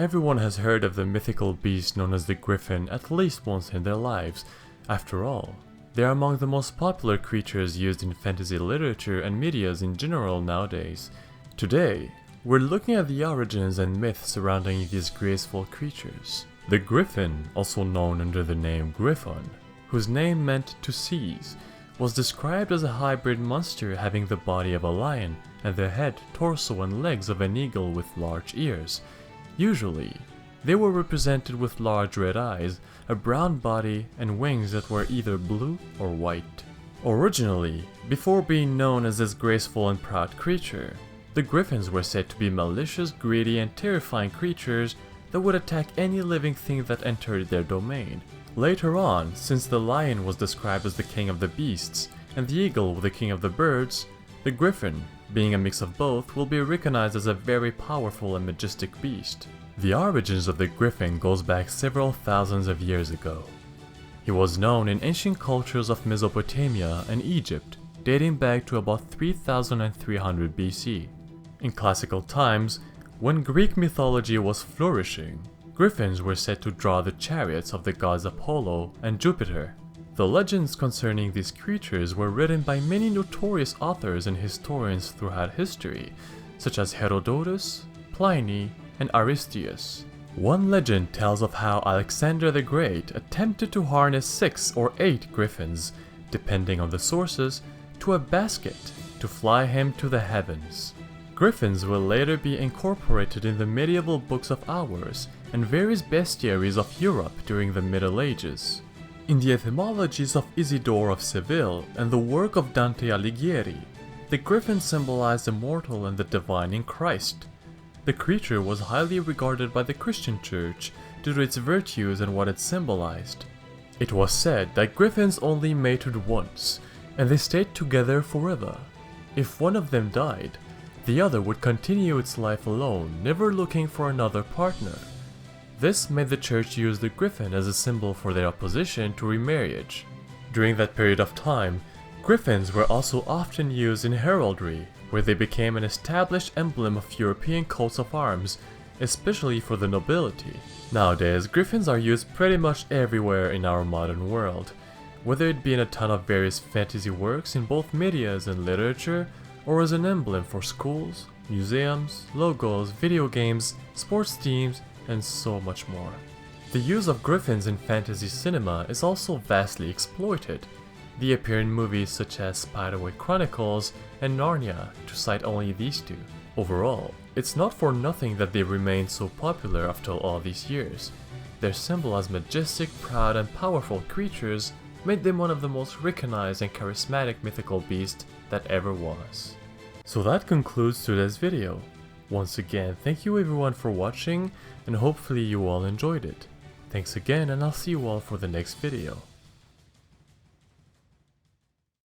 Everyone has heard of the mythical beast known as the Griffin at least once in their lives. After all, they are among the most popular creatures used in fantasy literature and medias in general nowadays. Today, we're looking at the origins and myths surrounding these graceful creatures. The Griffin, also known under the name Gryphon, whose name meant to seize, was described as a hybrid monster having the body of a lion and the head, torso and legs of an eagle with large ears. Usually, they were represented with large red eyes, a brown body, and wings that were either blue or white. Originally, before being known as this graceful and proud creature, the Griffins were said to be malicious, greedy, and terrifying creatures that would attack any living thing that entered their domain. Later on, since the lion was described as the king of the beasts, and the eagle the king of the birds, the Griffin, being a mix of both, will be recognized as a very powerful and majestic beast. The origins of the Griffin goes back several thousands of years ago. He was known in ancient cultures of Mesopotamia and Egypt, dating back to about 3300 BC. In classical times, when Greek mythology was flourishing, Griffins were said to draw the chariots of the gods Apollo and Jupiter. The legends concerning these creatures were written by many notorious authors and historians throughout history, such as Herodotus, Pliny, and Aristeas. One legend tells of how Alexander the Great attempted to harness 6 or 8 griffins, depending on the sources, to a basket to fly him to the heavens. Griffins will later be incorporated in the medieval books of Hours and various bestiaries of Europe during the Middle Ages. In the etymologies of Isidore of Seville and the work of Dante Alighieri, the griffin symbolized the mortal and the divine in Christ. The creature was highly regarded by the Christian Church due to its virtues and what it symbolized. It was said that griffins only mated once, and they stayed together forever. If one of them died, the other would continue its life alone, never looking for another partner. This made the church use the griffin as a symbol for their opposition to remarriage. During that period of time, griffins were also often used in heraldry, where they became an established emblem of European coats of arms, especially for the nobility. Nowadays, griffins are used pretty much everywhere in our modern world, whether it be in a ton of various fantasy works in both medias and literature, or as an emblem for schools, museums, logos, video games, sports teams, and so much more. The use of griffins in fantasy cinema is also vastly exploited. They appear in movies such as Spiderweb Chronicles and Narnia, to cite only these two. Overall, it's not for nothing that they remain so popular after all these years. Their symbol as majestic, proud, and powerful creatures made them one of the most recognized and charismatic mythical beasts that ever was. So that concludes today's video. Once again, thank you everyone for watching, and hopefully you all enjoyed it. Thanks again, and I'll see you all for the next video.